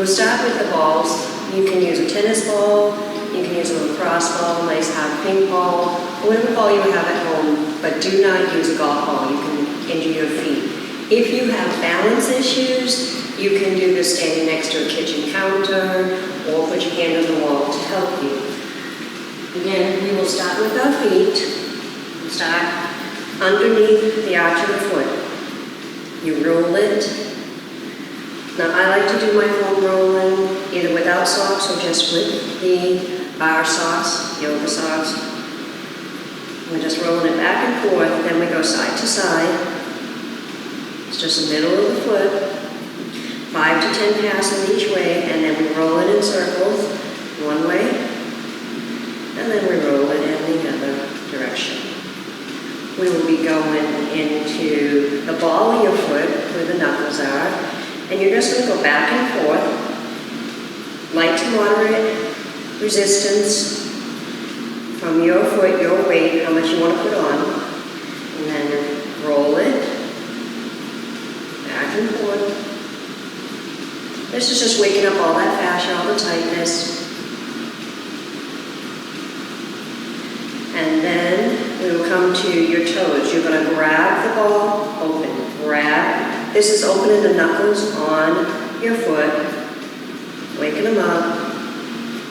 will start with the balls. You can use a tennis ball, you can use a lacrosse ball, a nice hard ping ball, whatever ball you have at home, but do not use a golf ball. You can injure your feet. If you have balance issues, you can do this standing next to a kitchen counter or put your hand on the wall to help you. Again, we will start with our feet. Start underneath the arch of the foot. You roll it. Now I like to do my foam rolling either without socks or just with the bar socks, yoga socks. We're just rolling it back and forth, then we go side to side. It's just the middle of the foot. 5 to 10 passes each way, and then we roll it in circles, one way, and then we roll it in the other direction. We will be going into the ball of your foot, where the knuckles are, and you're just going to go back and forth, light to moderate resistance from your foot, your weight, how much you want to put on, and then roll it back and forth. This is just waking up all that fascia, all the tightness. And then we will come to your toes. You're going to grab the ball, open, grab. This is opening the knuckles on your foot, waking them up.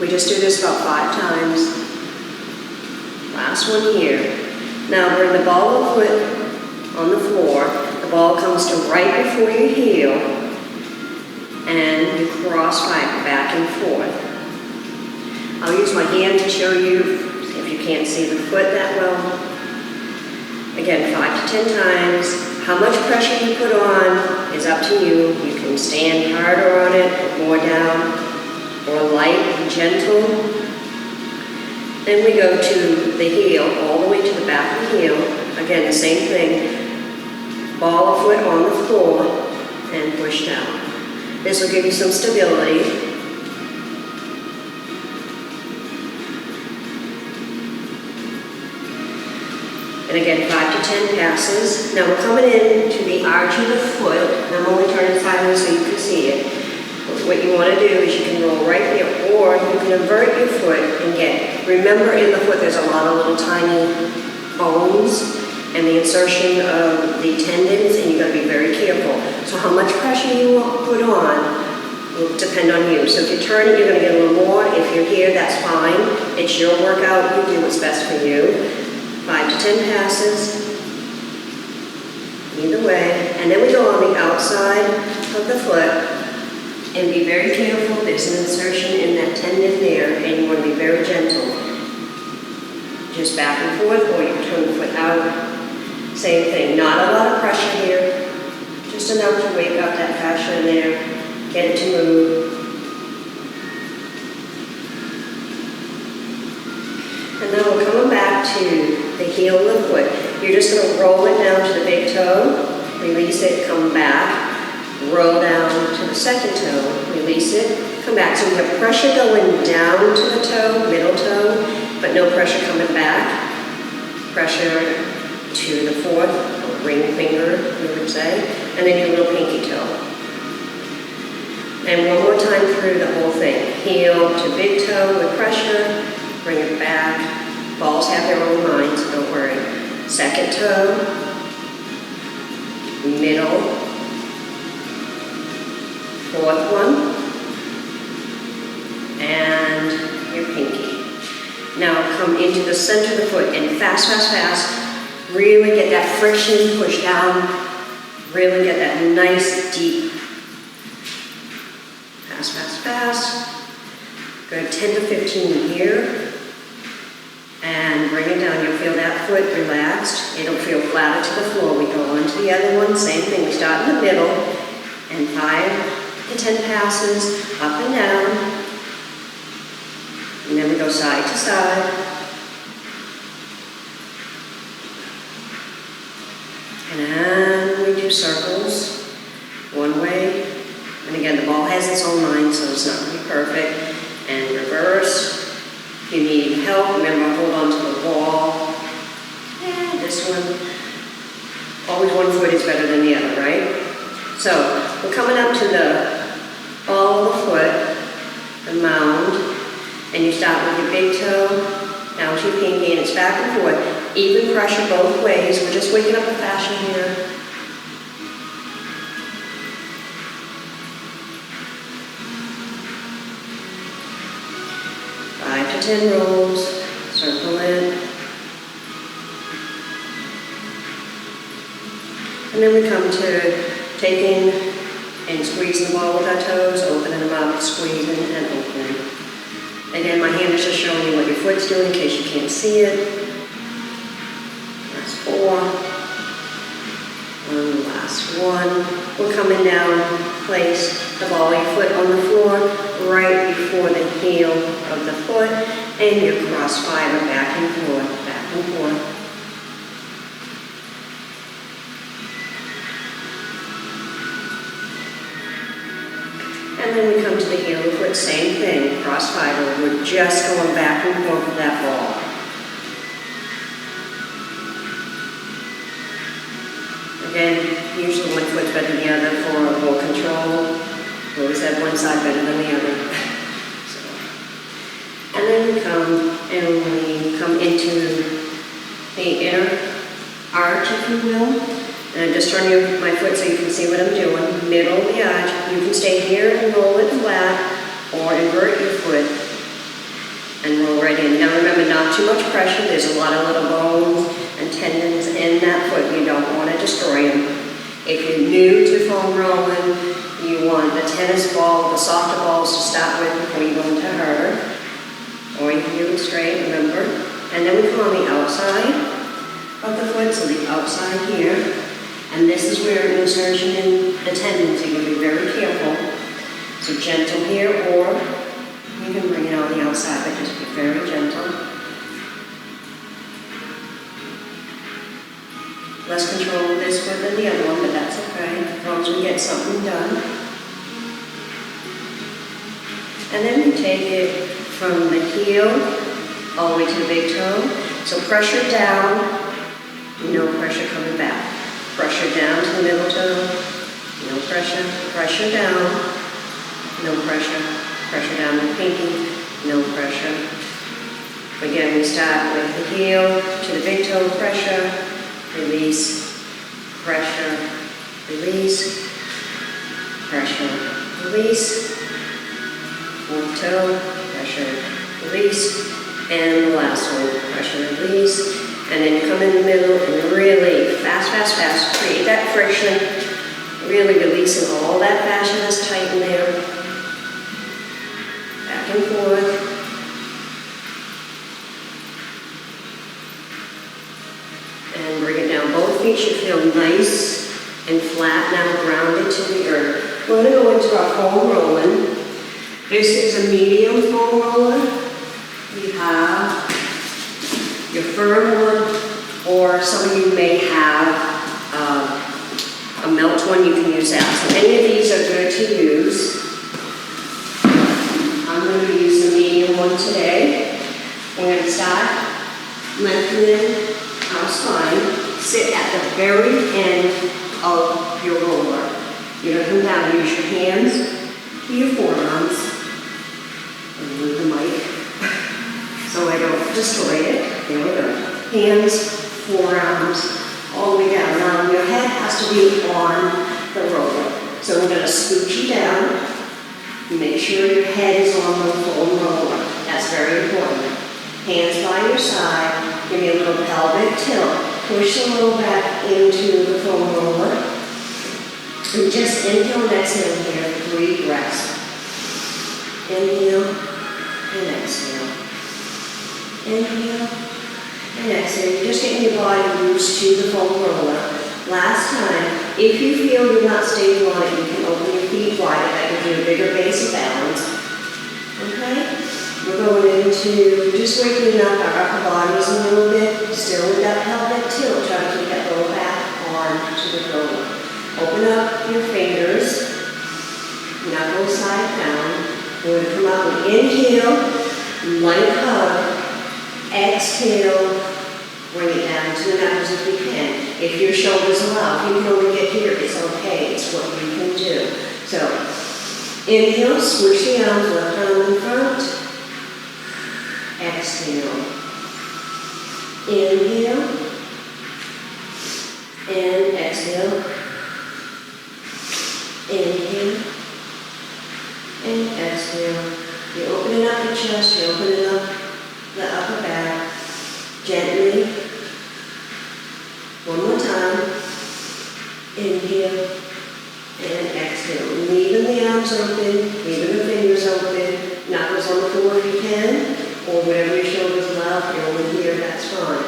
We just do this about 5 times. Last one here. Now bring the ball of the foot on the floor. The ball comes to right before your heel. And you cross back and forth. I'll use my hand to show you if you can't see the foot that well. Again, 5 to 10 times. How much pressure you put on is up to you. You can stand harder on it, put more down, or light and gentle. Then we go to the heel, all the way to the back of the heel. Again, the same thing. Ball of foot on the floor and push down. This will give you some stability. And again, 5 to 10 passes. Now we're coming in to the arch of the foot. And I'm only turning sideways so you can see it. What you want to do is you can roll right here, or you can invert your foot and get, remember in the foot there's a lot of little tiny bones and the insertion of the tendons, and you've got to be very careful. So how much pressure you put on will depend on you. So if you turn it, you're going to get a little more. If you're here, that's fine. It's your workout. You do what's best for you. 5 to 10 passes, either way. And then we go on the outside of the foot, and be very careful. There's an insertion in that tendon there, and you want to be very gentle. Just back and forth, or you turn the foot out. Same thing, not a lot of pressure here, just enough to wake up that fascia in there, get it to move. And then we're coming back to the heel of the foot. You're just going to roll it down to the big toe, release it, come back, roll down to the second toe, release it, come back. So we have pressure going down to the toe, middle toe, but no pressure coming back. Pressure to the fourth, or ring finger, we would say, and then your little pinky toe. And one more time through the whole thing. Heel to big toe with pressure, bring it back. Balls have their own minds, so don't worry. Second toe, middle, fourth one, and your pinky. Now come into the center of the foot and fast, fast, fast. Really get that friction, push down, really get that nice deep. Fast, fast, fast. Good, 10 to 15 here. And bring it down. You'll feel that foot relaxed. It'll feel flatter to the floor. We go on to the other one, same thing. We start in the middle, and 5 to 10 passes, up and down. And then we go side to side. And we do circles, one way. And again, the ball has its own mind, so it's not going to be perfect. And reverse. If you need help, remember, hold on to the wall. And this one. Always one foot is better than the other, right? So we're coming up to the ball of the foot, the mound, and you start with your big toe down to your pinky, and it's back and forth. Even pressure both ways. We're just waking up the fascia here. Five to 10 rolls. Circle it. And then we come to taking and squeezing the ball with our toes, opening them up, squeezing and opening. Again, my hand is just showing you what your foot's doing in case you can't see it. That's 4. And last one. We're coming down, place the ball of your foot on the floor right before the heel of the foot, and you cross fiber back and forth, back and forth. And then we come to the heel of the foot, same thing, cross fiber. We're just going back and forth with that ball. Again, usually one foot's better than the other for ball control. We always have one side better than the other. And then we come into the inner arch, if you will. And just turn my foot so you can see what I'm doing. Middle of the arch. You can stay here and roll it flat, or invert your foot and roll right in. Now remember, not too much pressure. There's a lot of little bones and tendons in that foot. You don't want to destroy them. If you're new to foam rolling, you want the tennis ball, the softer balls to start with before you go into her. Or you can do it straight, remember. And then we come on the outside of the foot, so the outside here. And this is where an insertion in the tendons, so you're going to be very careful. So gentle here, or you can bring it on the outside, but just be very gentle. Less control with this foot than the other one, but that's okay, as long as we get something done. And then we take it from the heel all the way to the big toe. So pressure down, no pressure coming back. Pressure down to the middle toe, no pressure. Pressure down, no pressure. Pressure down to the pinky, no pressure. Again, we start with the heel to the big toe, pressure, release, pressure, release, pressure, release, fourth toe, pressure, release, and the last one, pressure, release. And then you come in the middle and really fast, fast, fast, create that friction, really releasing all that fascia that's tight in there. Back and forth. And bring it down. Both feet should feel nice and flat now, grounded to the earth. We're going to go into our foam rolling. This is a medium foam roller. We have your firm one, or some of you may have a melt one. You can use that. So any of these are good to use. I'm going to use the medium one today. We're going to start lengthening our spine. Sit at the very end of your roller. You're going to come down. Use your hands to your forearms. And move the mic so I don't destroy it. There we go. Hands, forearms, all the way down. Now your head has to be on the roller. So we're going to scooch you down. Make sure your head is on the foam roller. That's very important. Hands by your side. Give me a little pelvic tilt. Push the low back into the foam roller. And just inhale and exhale here for 3 breaths. Inhale and exhale. Inhale and exhale. You're just getting your body used to the foam roller. Last time, if you feel you're not stable on it, you can open your feet wider. That gives you a bigger base of balance. Okay? We're going into just waking up our upper bodies a little bit. Still with that pelvic tilt. Try to keep that low back on to the roller. Open up your fingers. Knuckles side down. We're going to come up and inhale, light hug. Exhale, bring it down to the knuckles if you can. If your shoulders allow, if you can only get here, it's okay. It's what you can do. So, Inhale, switch the arms, left arm in front. Exhale. Inhale. And exhale. Inhale. And exhale. You're opening up the chest, you're opening up the upper back. Gently. One more time. Inhale. And exhale. Leaving the arms open, leaving the fingers open, knuckles on the floor if you can, or whatever your shoulders allow. If you're over here, that's fine.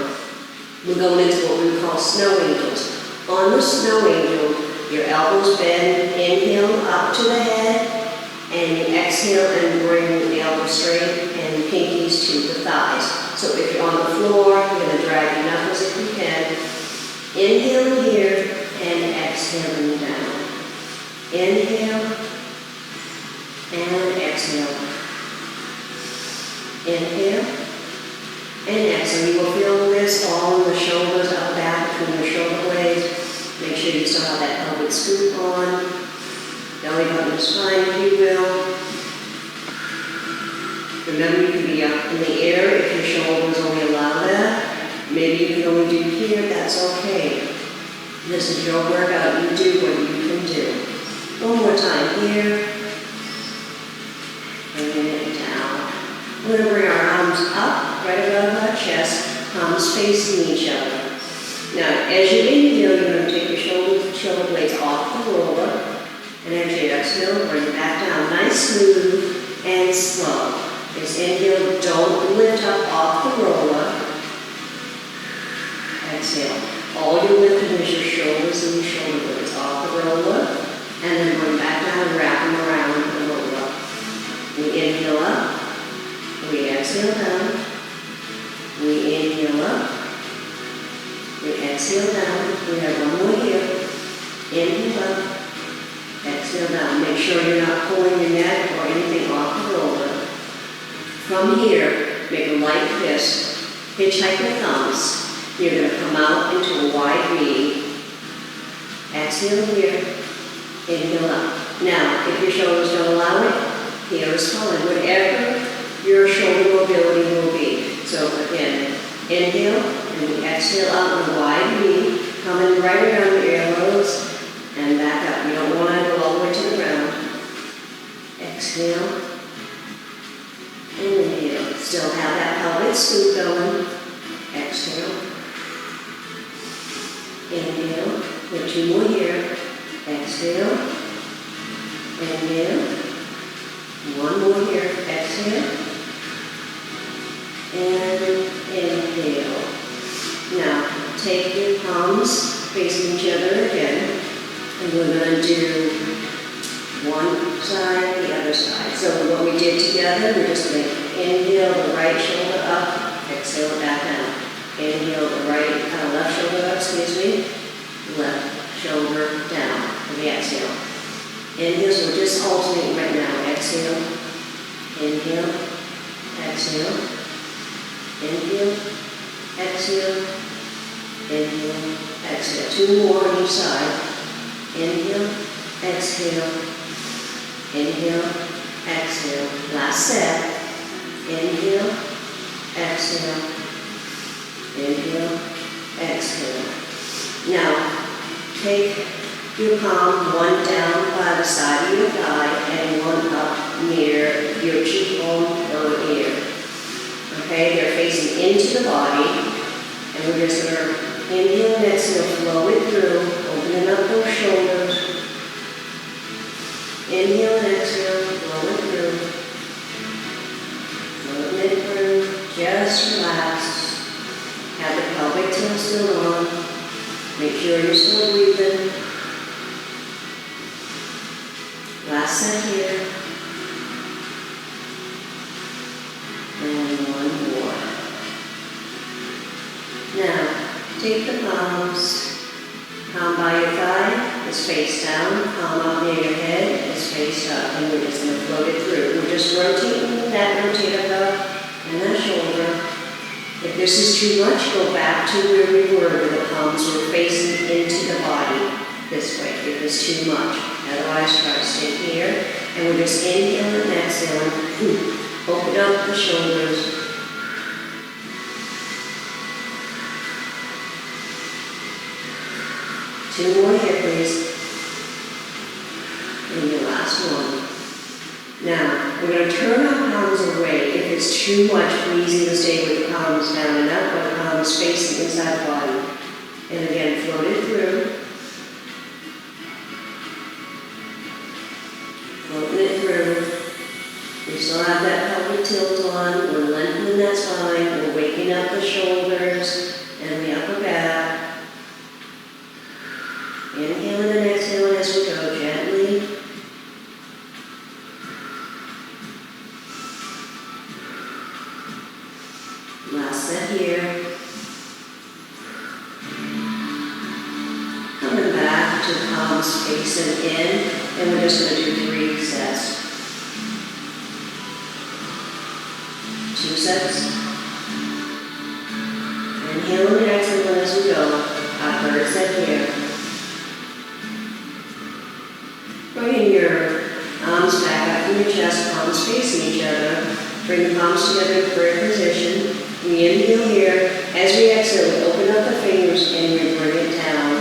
We're going into what we call snow angels. On the snow angel, your elbows bend, inhale up to the head, and you exhale and bring the elbows straight and pinkies to the thighs. So if you're on the floor, you're going to drag your knuckles if you can. Inhale here and exhaling down. Inhale and exhale. Inhale and exhale. You will feel this all in the shoulders, up back between your shoulder blades. Make sure you still have that pelvic scoop on. Belly button is fine if you will. Remember, you can be up in the air if your shoulders only allow that. Maybe you can only do here, that's okay. This is your workout, you do what you can do. One more time here. Bringing it down. We're going to bring our arms up, right above our chest, palms facing each other. Now, as you inhale, you're going to take your shoulder blades off the roller. And as you exhale, bring it back down. Nice, smooth, and slow. As inhale, don't lift up off the roller. Exhale. All you're lifting is your shoulders and your shoulder blades off the roller. And then bring back down and wrap them around the roller. We inhale up. We exhale down. We inhale up. We exhale down. We have one more here. Inhale up. Exhale down. Make sure you're not pulling your neck or anything off the roller. From here, make a light fist. Hitchhike your thumbs. You're going to come out into a wide V. Exhale here. Inhale up. Now, if your shoulders don't allow it, here is fine. Whatever your shoulder mobility will be. So again, inhale and we exhale out in a wide V, coming right around the earlobes and back up. You don't want to go all the way to the ground. Exhale and inhale. Still have that pelvic scoop going. Exhale. Inhale. Get two more here. Exhale. Inhale. One more here. Exhale. And inhale. Now, take your palms facing each other again. And we're going to do one side, the other side. So what we did together, we're just going to inhale the right shoulder up, exhale back down. Inhale the left shoulder up, left shoulder down for the exhale. Inhale, so we're just alternating right now. Exhale, inhale, exhale, inhale, exhale, inhale, exhale. Two more on each side. Inhale, exhale, inhale, exhale. Last set. Inhale, exhale, inhale, exhale. Now, take your palm, one down by the side of your thigh and one up near your cheekbone or ear. Okay, they're facing into the body. And we're just going to inhale and exhale, flow it through, opening up those shoulders. Inhale and exhale, flow it through. Flow it through, just relax. Have the pelvic tilt still on. Make sure you're still breathing. Last set here. And one more. Now, take the palms. Palm by your thigh is face down. Palm up near your head is face up. And we're just going to float it through. We're just rotating that rotator cuff and that shoulder. If this is too much, go back to where we were, where the palms were facing into the body this way, if it's too much. Otherwise, try to stay here And we're just inhaling and exhaling. Open up the shoulders. Two more here, please. And your last one. Now, we're going to turn our palms away. If it's too much, please either stay with the palms down and up or the palms facing inside the body. And again, float it through. Floating it through. We still have that pelvic tilt on. We're lengthening that spine. We're waking up the shoulders and the upper back. Inhaling and exhaling as we go gently. Last set here. Coming back to the palms facing in, and we're just going to do 3 sets. 2 sets. Inhaling and exhaling as we go. Our 3rd set here. Bring your arms back up from your chest, palms facing each other. Bring the palms together in prayer position. We inhale here. As we exhale, we open up the fingers and we bring it down.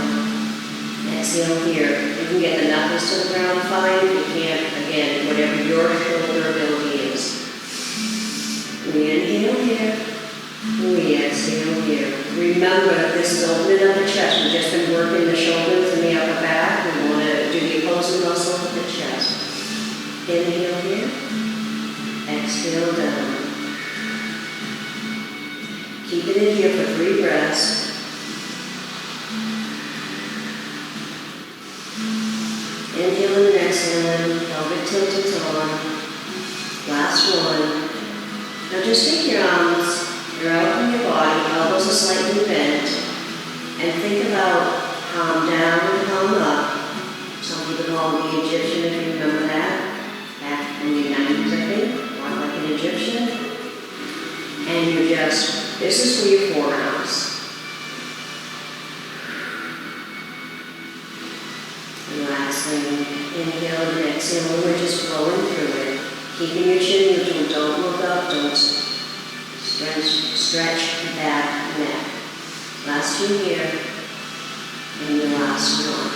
Exhale here. You can get the knuckles to the ground fine. If you can't, again, whatever your shoulder ability is. We inhale here. We exhale here. Remember, this is opening up the chest. We've just been working the shoulders and the upper back. We want to do the opposing muscle of the chest. Inhale here. Exhale down. Keep it in here for 3 breaths. Inhaling and exhaling. Pelvic tilt to on. Last one. Now just take your arms. You're out from your body, elbows are slightly bent, and think about palm down and palm up. Some people call it the Egyptian, if you remember that. Back in the 90s, I think, walk like an Egyptian. And you just, this is for your forearms. And lastly, inhale and exhale, we're just flowing through it. Keeping your chin neutral, don't look up, don't stretch the back neck. Last 2 here, and the last one.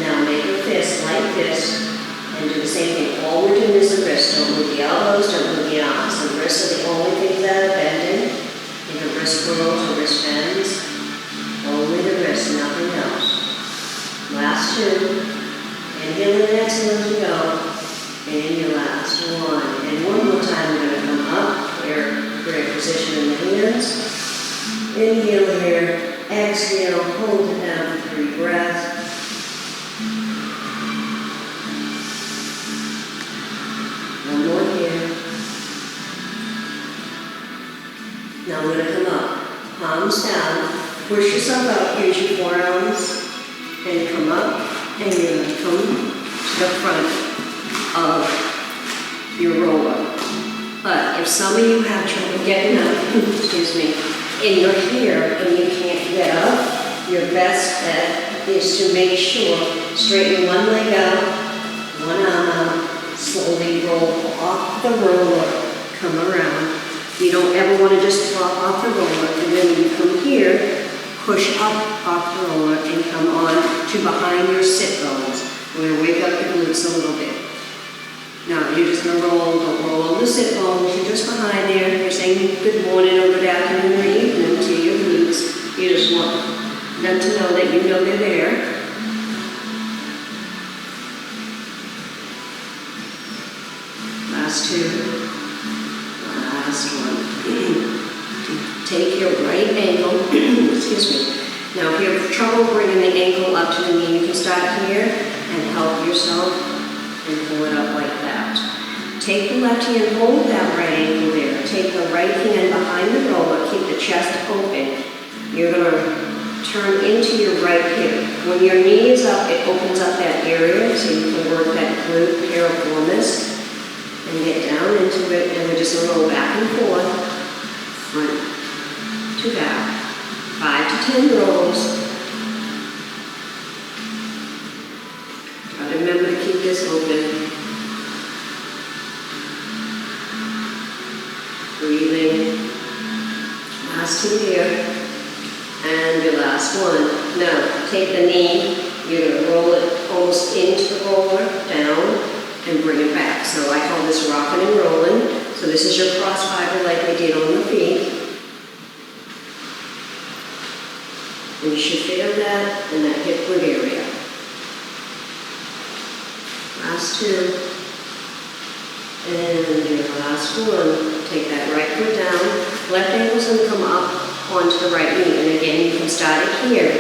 Now make a fist like this, and do the same thing. All we're doing is the wrist. Don't move the elbows, don't move the arms. The wrists are the only things that are bending. Think of wrist curls or wrist bends. Only the wrist, nothing else. Last 2. Inhale and exhale as we go. And your last one. And one more time, we're going to come up. Prayer position in the hands. Inhale here. Exhale. Hold it down for 3 breaths. One more here. Now we're going to come up. Palms down. Push yourself up. Use your forearms. And come up. And you're going to come to the front of your roller. But if some of you have trouble getting up, excuse me, and you're here and you can't get up, your best bet is to make sure straighten one leg out, one arm out, slowly roll off the roller, come around. You don't ever want to just flop off the roller, and then you come here, push up off the roller and come on to behind your sit bones. We're going to wake up your glutes a little bit. Now, you're just going to don't roll over the sit bones. You're just behind there. You're saying good morning or good afternoon or evening to your glutes. You just want them to know that you know they're there. Last 2. Last one. Take your right ankle. Excuse me. Now, if you have trouble bringing the ankle up to the knee, you can start here and help yourself and pull it up like that. Take the left hand, hold that right ankle there. Take the right hand behind the roller, keep the chest open. You're going to turn into your right hip. When your knee is up, it opens up that area so you can work that glute piriformis and get down into it. And we're just going to roll back and forth, front to back. 5 to 10 rolls. Try to remember to keep this open. your last one. Now, take the knee, you're going to roll it almost into the roller, down, and bring it back. So I call this rocking and rolling. So this is your cross fiber like we did on the feet. And you should feel that in that hip glute area. Last two. And your last one. Take that right foot down. Left ankle's going to come up onto the right knee. And again, you can start it here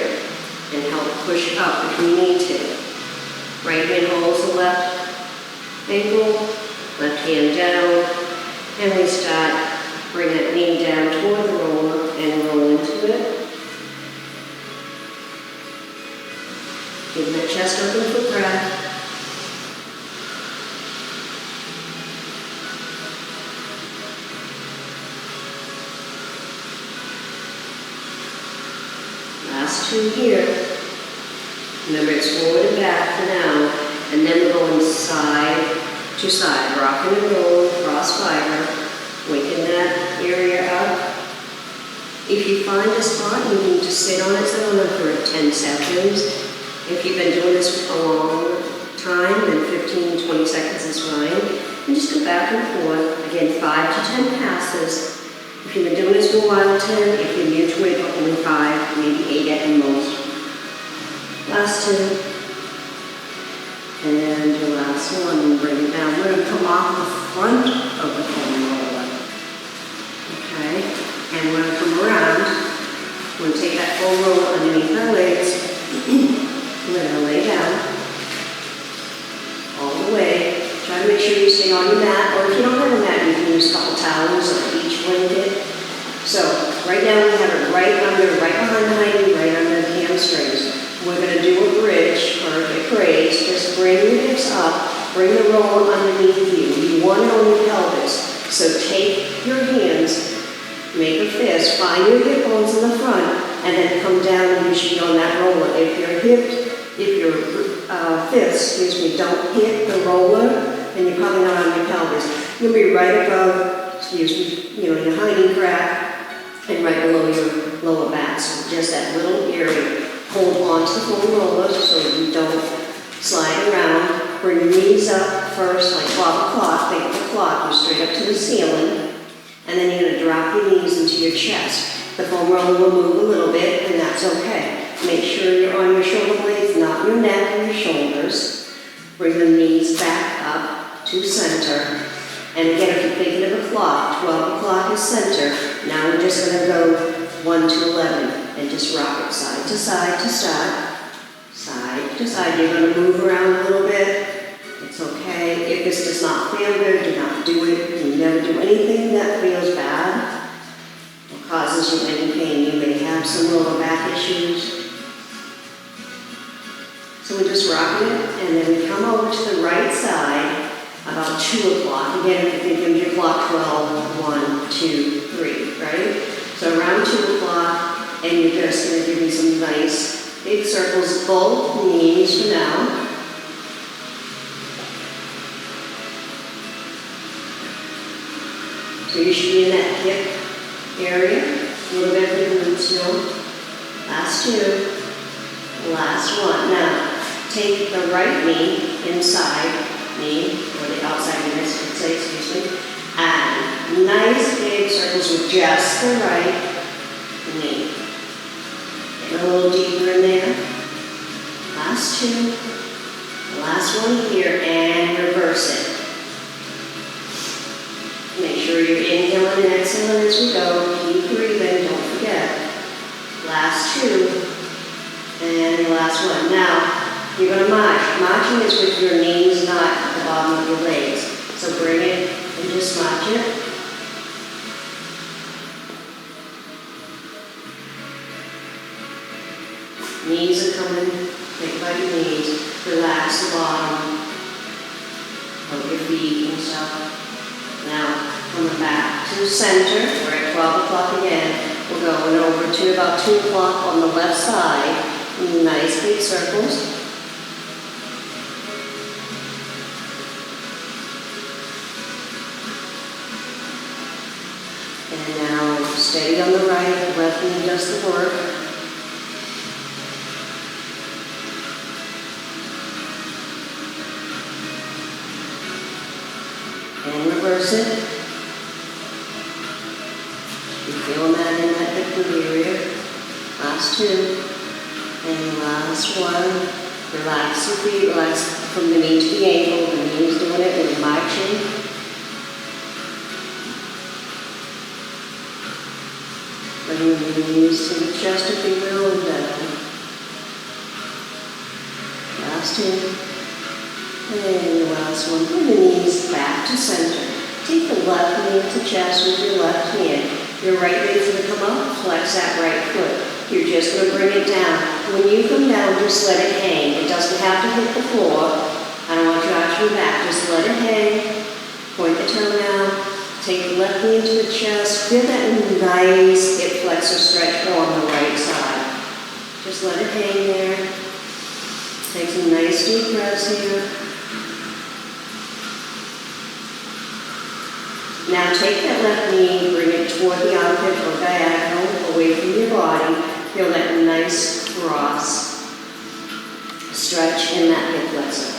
and help push up if you need to. Right hand holds the left ankle, left hand down, and we start, bring that knee down toward the roller and roll into it. Give that chest open for breath. Last two here. Remember, it's forward and back for now. And then we're going side to side, rocking and rolling, cross fiber, waking that area up. If you find a spot, you need to sit on it for 10 seconds. If you've been doing this for a long time, then 15, 20 seconds is fine. And just go back and forth. Again, 5 to 10 passes. If you've been doing this for a while, 10. If you're new to it, only 5, maybe 8 at the most. Last two. And your last one, and bring it down. We're going to come off the front of the foam roller. Okay? And we're going to come around. We're going to take that foam roller underneath our legs. We're going to lay down. All the way. Try to make sure you stay on your mat. Or if you don't have a mat, you can use a couple towels or each blanket. So, right now we have it right behind the hiney, right under the hamstrings. We're going to do a bridge or a hip raise. Just bring your hips up, bring the roller underneath you. You want it on your pelvis. So take your hands, make a fist, find your hip bones in the front, and then come down and you should be on that roller. If your fists, don't hit the roller, then you're probably not on your pelvis. You'll be right above, your hiney crack, and right below your lower back. So just that little area. Hold on to the foam roller so you don't slide around. Bring your knees up first, like 12 o'clock. Think of the clock. You're straight up to the ceiling. And then you're going to drop your knees into your chest. The foam roller will move a little bit, and that's okay. Make sure you're on your shoulder blades, not your neck or your shoulders. Bring the knees back up to center. And again, if you're thinking of a clock, 12 o'clock is center. Now we're just going to go 1 to 11. And just rock it side to side to start. Side to side. You're going to move around a little bit. It's okay. If this does not feel good, do not do it. You never do anything that feels bad or causes you any pain. You may have some lower back issues. So we're just rocking it, and then we come over to the right side about 2 o'clock. Again, if you think of your clock, 12, 1, 2, 3, right? So around 2 o'clock, and you're just going to give me some nice big circles, both knees for now. So you should be in that hip area, a little bit of the glute still. Last two, last one. Now, take the right knee inside knee, or the outside knee, I should say, excuse me, and nice big circles with just the right knee. A little deeper in there. Last two. Last one here, and reverse it. Make sure you're inhaling and exhaling as we go. Keep breathing, don't forget. Last two. And last one. Now, you're going to march. Marching is with your knees not at the bottom of your legs. So bring it and just march it. Knees are coming, think about your knees, relax the bottom of your feet and stuff. Now, coming back to center, we're at 12 o'clock again. We're going over to about 2 o'clock on the left side. Nice big circles. And now steady on the right, the left knee does the work. reverse it. You feel that in that hip glute area. Last two. And last one. Relax your feet, relax from the knee to the ankle. The knee is doing it, and marching. Bring the knees to the chest if you will, and down. Last two. And the last one. Bring the knees back to center. Take the left knee to chest with your left hand. Your right leg's going to come up, flex that right foot. You're just going to bring it down. When you come down, just let it hang. It doesn't have to hit the floor. I don't want you to arch your back. Just let it hang. Point the toe down. Take the left knee into the chest. Feel that nice hip flexor stretch on the right side. Just let it hang there. Take some nice deep breaths here. Now take that left knee, bring it toward the armpit or diagonal, away from your body. Feel that nice cross stretch in that hip flexor.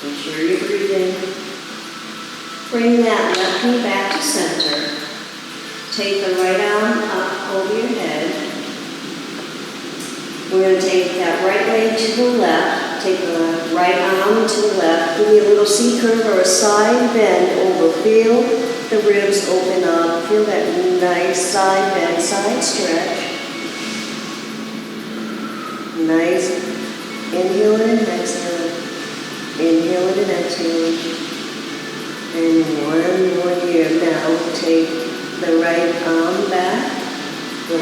Make sure you're breathing. Bring that left knee back to center. Take the right arm up over your head. We're going to take that right leg to the left. Take the right arm to the left. Give me a little C curve or a side bend over. Feel the ribs open up. Feel that nice side bend, side stretch. Nice. Inhale and exhale. Inhale and exhale. And one more here. Now take the right arm back. The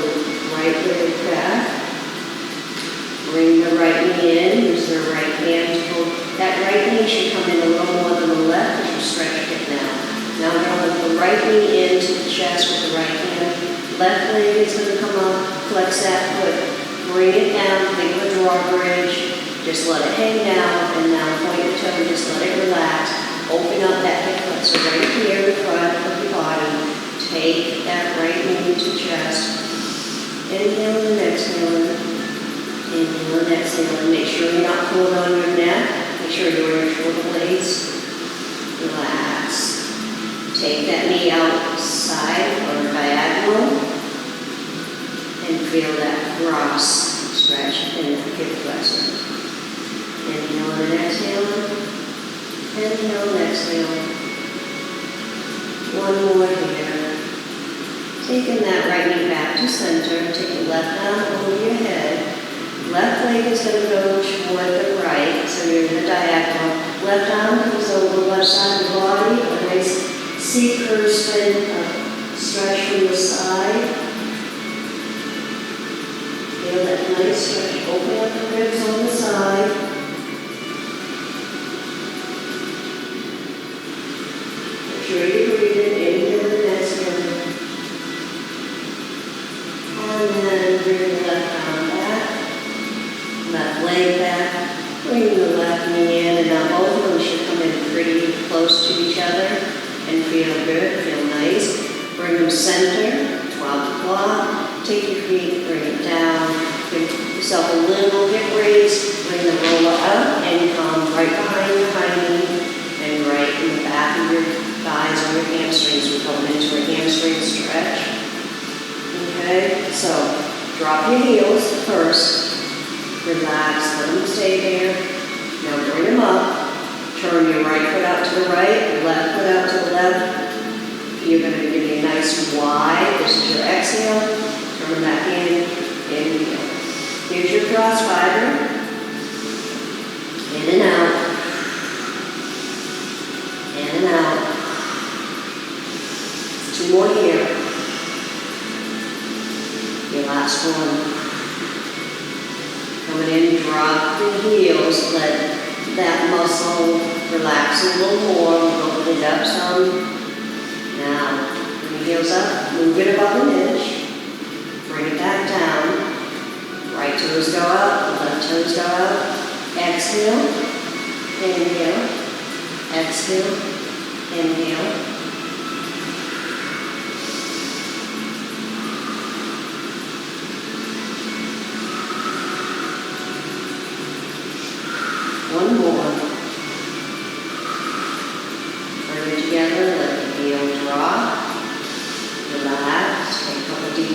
right leg back. Bring the right knee in, use the right hand to hold. That right knee should come in a little more than the left as you stretch it now. Now we're going to the right knee into the chest with the right hand. Left leg is going to come up, flex that foot. Bring it down, think of a drawbridge. Just let it hang down, and now point your toe, just let it relax. Open up that hip flexor right here in front of your body. Take that right knee to chest. Inhale and exhale. Inhale and exhale, and make sure you're not pulling on your neck. Make sure you're in your shoulder blades. Relax. Take that knee outside or diagonal and feel that cross stretch in the hip flexor. Inhale and exhale. Inhale and exhale. One more here. Taking that right knee back to center. Take the left arm over your head. Left leg is going to go toward the right, so you're in the diagonal. Left arm comes over the left side of the body, a nice C curve spin, stretch from the side. Feel that nice stretch. Open up the ribs on the side. Make sure you're breathing. Inhale and exhale. And then bring the left arm back. Left leg back, bring the left knee in, and now both of them should come in pretty close to each other and feel good, feel nice. Bring them center, 12 o'clock, take your feet, bring it down, give yourself a little hip raise, bring the roller up and come right behind your hind knee and right in the back of your thighs or your hamstrings. We're going into a hamstring stretch. Okay, so drop your heels first. Relax, let them stay there. Now bring them up. Turn your right foot out to the right, your left foot out to the left. You're going to give me a nice wide. This is your exhale. Turn back in. Inhale. Here's your cross fiber. In and out. In and out. Two more here. Your last one. Coming in, drop the heels, let that muscle relax a little more, open it up some. Now, bring the heels up, move it above an inch, bring it back down. Right toes go up, left toes go up. Exhale, inhale, exhale, inhale. One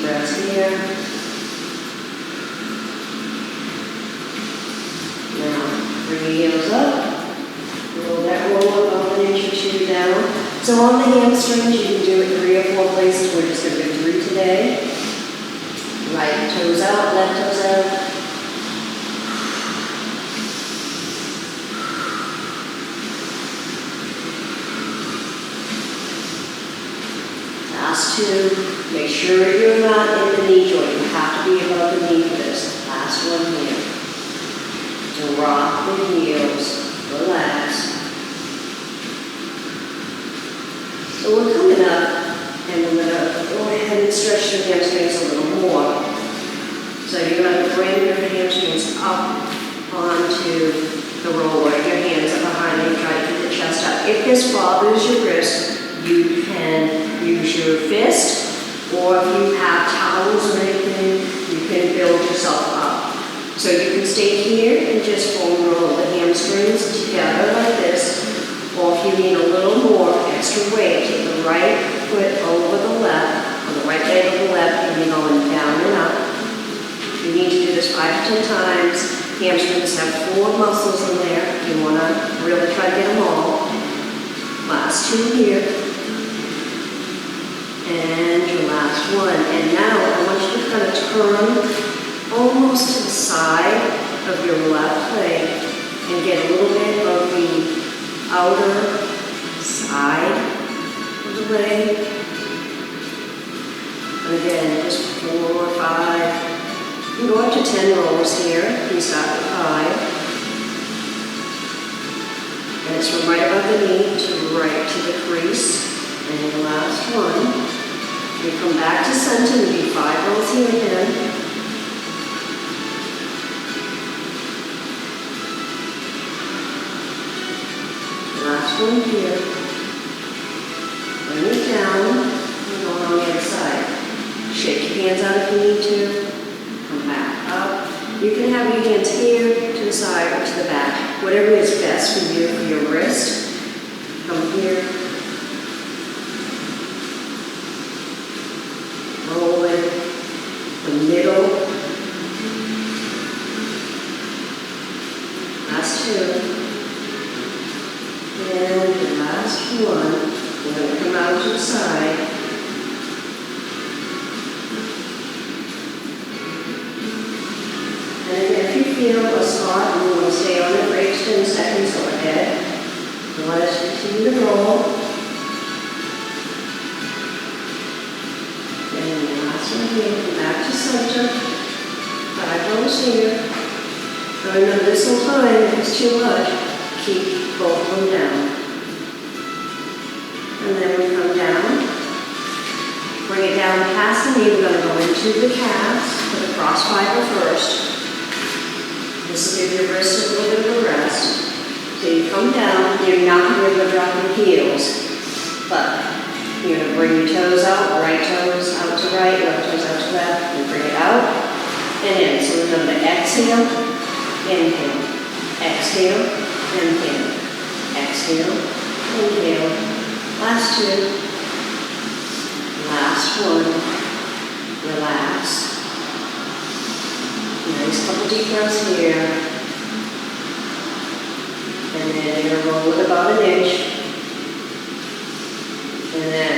breaths here. Now, bring your heels up. Roll that roll about an inch or two down. So on the hamstrings, you can do it 3 or 4 places. We're just going to do 3 today. Right toes out, left toes out. Last 2. Make sure you're not in the knee joint. You have to be above the knee for this. Last one here. Drop the heels. Relax. So we're coming up, and we're going to go ahead and stretch your hamstrings a little more. So you're going to bring your hamstrings up onto the roller. Your hands are behind you, try to keep the chest up. If this bothers your wrist, you can use your fist, or if you have towels or anything, you can build yourself up. So you can stay here and just foam roll the hamstrings together like this, or if you need a little more extra weight, take the right foot over the left, or the right leg over the left, and you're going down and up. You need to do this 5 to 10 times. Hamstrings have 4 muscles in there. You want to really try to get them all. Last 2 here. And your last one. And now I want you to kind of turn almost to the side of your left leg and get a little bit of the outer side of the leg. And again, just 4 or 5. You can go up to 10 rolls here. You start with 5. And it's from right above the knee to right to the crease. And your last one. You come back to center and do 5 rolls here again. Last one here. Bring it down and go on the other side. Shake your hands out if you need to. Come back up. You can have your hands here, to the side, or to the back. Whatever is best for you, for your wrist. Come here. Roll in the middle. Last 2. And the last one. We're going to come out to the side. And again, if you feel a spot and you want to stay on it for 8 to 10 seconds, go ahead. And let us continue to roll. And the last one here, come back to center. 5 rolls here. Now remember this whole time, if it's too much, keep both of them down. And then we come down. Bring it down past the knee. We're going to go into the calves for the cross fiber first. This will give your wrist a little bit of a rest. So you come down, you're not going to be able to drop your heels, but you're going to bring your toes out, right toes out to right, left toes out to left, and bring it out and in. So remember, exhale, inhale, exhale, inhale, exhale, inhale. Last 2, last one, relax. Nice couple deep breaths here. And then you're going to roll it about an inch. And then,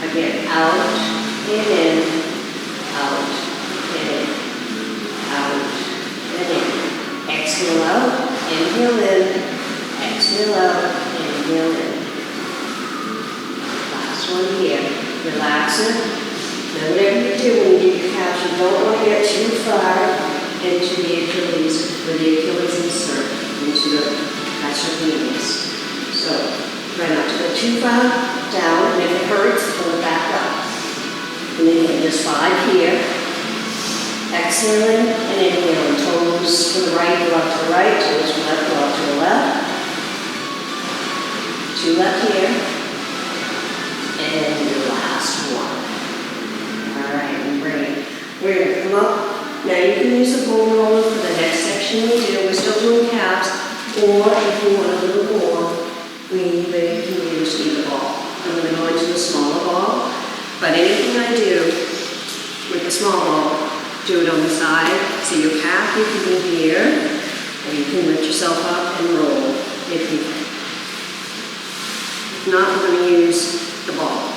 again, out and in, out and in, out and in. Exhale out, inhale in, exhale out, inhale in. Last one here. Relax it. Now whatever you do when you do your calves, you don't want to get too far into the Achilles, where the Achilles insert into the penis. So try not to go too far down, and if it hurts, pull it back up. And then again, just 5 here. Exhaling and inhaling. Toes to the right, go up to the right. Toes to the left, go up to the left. 2 left here. And your last one. All right, and bring it. We're going to come up. Now you can use the foam roller for the next section we do. We're still doing calves. Or if you want a little more, we can use either ball. I'm going to go into a smaller ball. But anything I do with the small ball, do it on the side. So your calf, you can be here, and you can lift yourself up and roll if you can. If not, we're going to use the ball.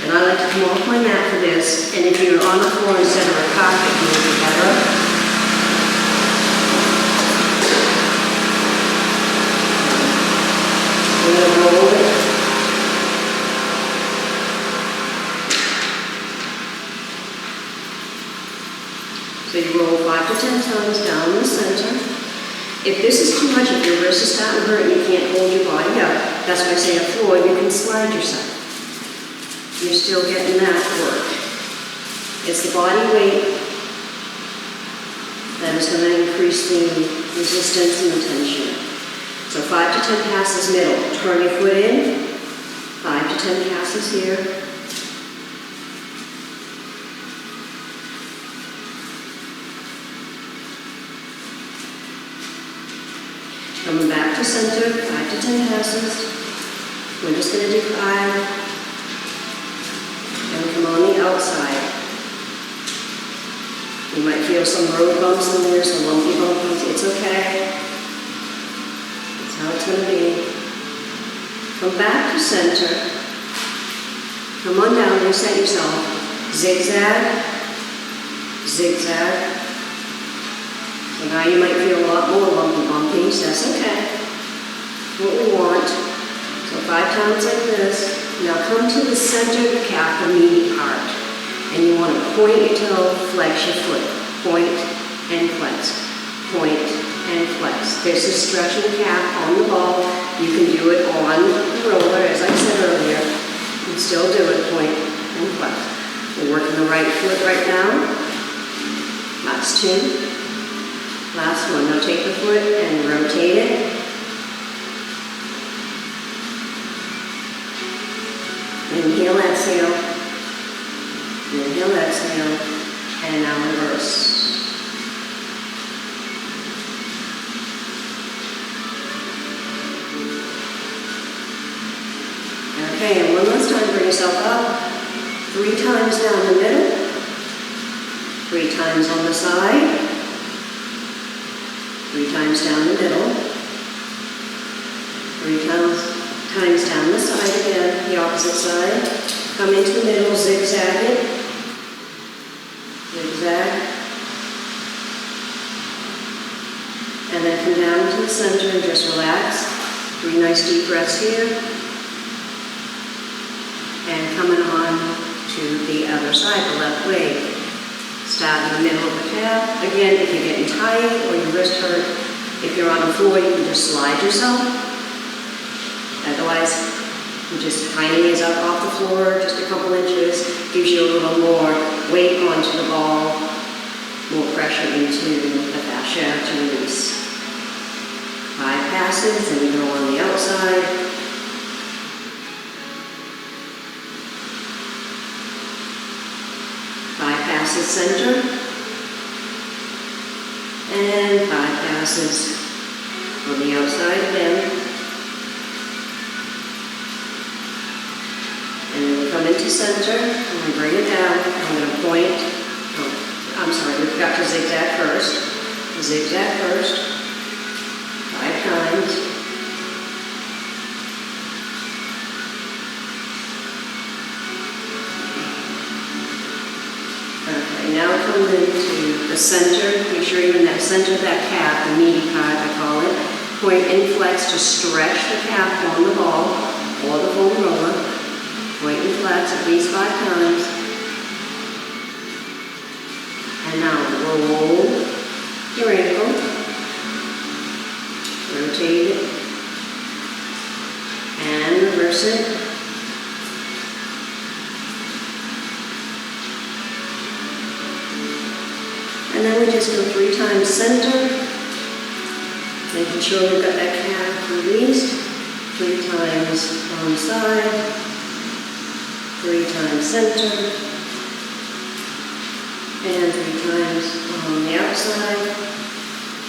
And I like to come off my mat for this, and if you're on the floor instead of a carpet, you can be better. We're going to roll it. So you roll 5 to 10 times down the center. If this is too much, if your wrist is starting to hurt and you can't hold your body up, that's why I say up forward, you can slide yourself. You're still getting that work. It's the body weight that is going to increase the resistance and the tension. So 5 to 10 passes middle. Turn your foot in. 5 to 10 passes here. Coming back to center, 5 to 10 passes. We're just going to do 5. And come on the outside. You might feel some road bumps in there, some lumpy bumps. It's okay. That's how it's going to be. Come back to center. Come on down, reset yourself. Zigzag. Zigzag. So now you might feel a lot more lumpy bumpies. That's okay. What we want. So 5 times like this. Now come to the center of the calf, the meaty part. And you want to point your toe, flex your foot. Point and flex. Point and flex. This is stretching the calf on the ball. You can do it on the roller, as I said earlier. You can still do it, point and flex. We're working the right foot right now. Last 2. Last one. Now take the foot and rotate it. Inhale, exhale. Inhale, exhale. And now reverse. Okay, and one last time, bring yourself up. 3 times down the middle. 3 times on the side. 3 times down the middle. 3 times down the side again, the opposite side. Come into the middle, zigzag it. Zigzag. And then come down to the center and just relax. 3 nice deep breaths here. And coming on to the other side, the left leg. Start in the middle of the calf. Again, if you're getting tired or your wrist hurt, if you're on the floor, you can just slide yourself. Otherwise, you just kind of ease up off the floor, just a couple inches, gives you a little more weight onto the ball, more pressure into the fascia to release. 5 passes, and we go on the outside. Center, and 5 passes on the outside again, and then we come into center, and we bring it down. I'm going to point, we forgot to zigzag first. Zigzag first, 5 times. Now come into the center. Make sure you're in that center of that calf, the meaty part, I call it. Point and flex to stretch the calf on the ball or the foam roller. Point and flex at least 5 times. And now roll your ankle. Rotate it. And reverse it. And then we just go 3 times center, making sure we've got that calf released. 3 times on the side, 3 times center, and 3 times on the outside.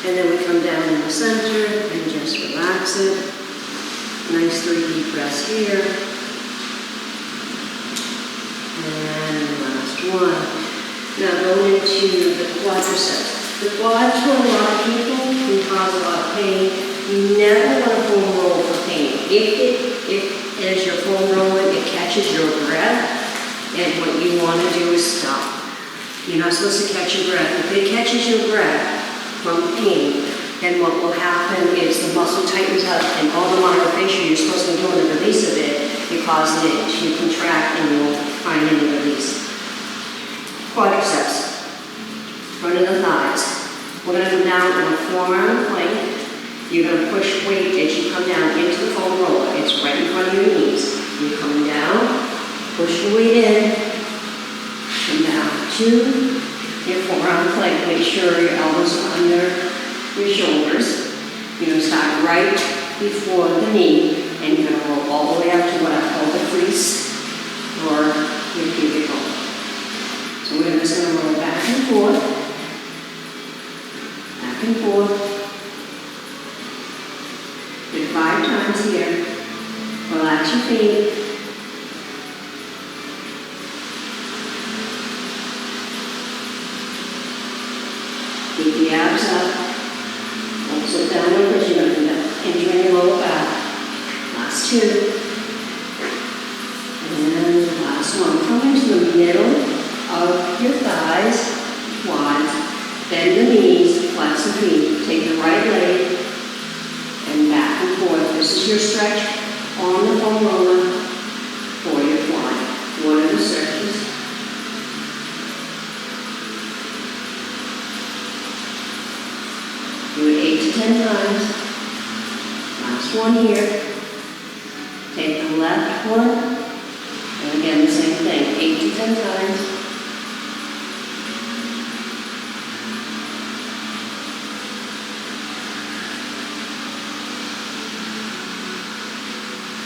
And then we come down in the center and just relax it. Nice 3 deep breaths here. And last one. Now going into the quadriceps. The quads for a lot of people can cause a lot of pain. You never want to foam roll for pain. If as you're foam rolling, it catches your breath, and what you want to do is stop. You're not supposed to catch your breath. If it catches your breath from pain, then what will happen is the muscle tightens up, and all the myofascia you're supposed to be doing the release of it causes an itch. You contract and you'll find any release. Quadriceps, front of the thighs. We're going to come down on a forearm plank. You're going to push weight as you come down into the foam roller. It's right in front of your knees. You're coming down, push the weight in, come down to your forearm plank. Make sure your elbows are under your shoulders. You're going to start right before the knee, and you're going to roll all the way up to what I call the crease or your pubic bone. So we're just going to roll back and forth, back and forth. Do 5 times here. Relax your feet. Keep the abs up. Don't sit down because you're going to end up injuring your lower back. Last 2. And the last one. Come into the middle of your thighs, quads. Bend the knees, flex the feet. Take the right leg and back and forth. This is your stretch on the foam roller for your quad. One of the stretches. Do it 8 to 10 times. Last one here. Take the left one, and again the same thing, 8 to 10 times.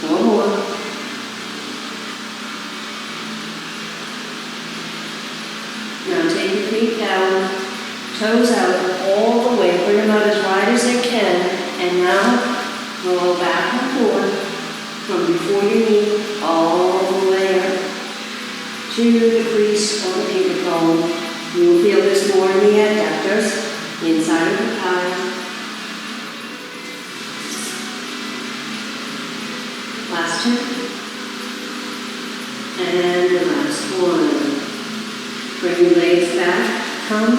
One more. Now take your feet down, toes out all the way, bring them out as wide as they can, and now roll back and forth from before your knee all the way up to the crease of the pubic bone. You will feel this more in the adductors, the inside of the thighs. Last 2. And the last one. Bring your legs back. Come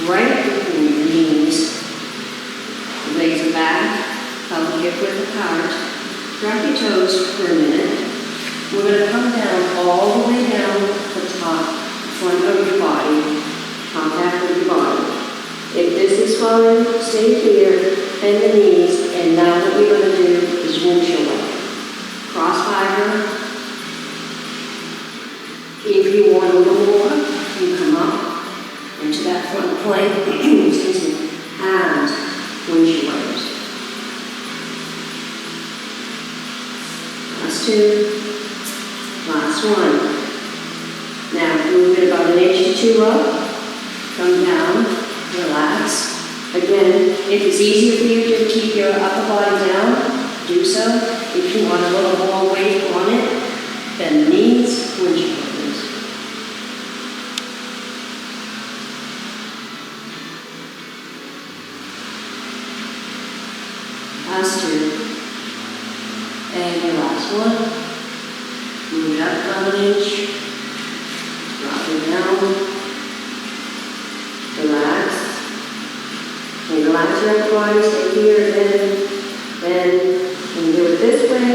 right between your knees. The legs are back. Come hip width apart. Drop your toes for a minute. We're going to come down all the way down the top, front of your body, contact with your body. If this is fine, stay here, bend the knees, and now what we're going to do is windshield. Cross fiber. If you want a little more, you come up into that front plank, excuse me, and windshield. Last 2. Last one. Now move it about 1 inch to 2 up. Come down. Relax. Again, if it's easier for you to keep your upper body down, do so. If you want a little more weight on it, bend the knees, windshield. Last 2. And your last one. Move it up about 1 inch. Drop it down. Relax. And relax your upper body, stay here, then you can do it this way.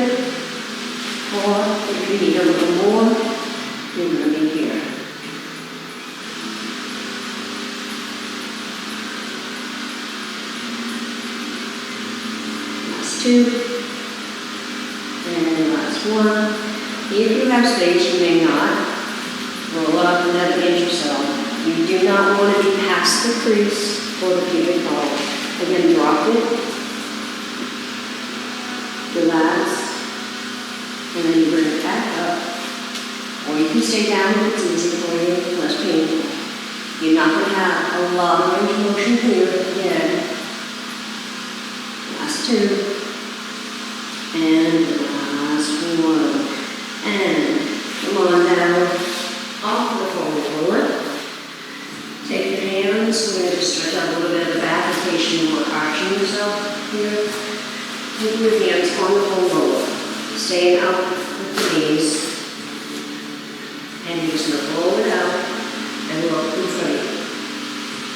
Or if you need a little more, you're going to be here. Last 2. And last one. If you have space, you may not. Roll up another inch or so. You do not want to be past the crease or the pubic bone. Again, drop it. Relax. And then you bring it back up. Or you can stay down if it's easy for you, less painful. You're not going to have a lot of range of motion here. Again. Last 2. And the last one. And come on down off the foam roller. so we're going to just stretch out a little bit of the back in case you were arching yourself here. Take your hands on the foam roller, staying out with the knees, and you're just going to roll it out and look in front of you.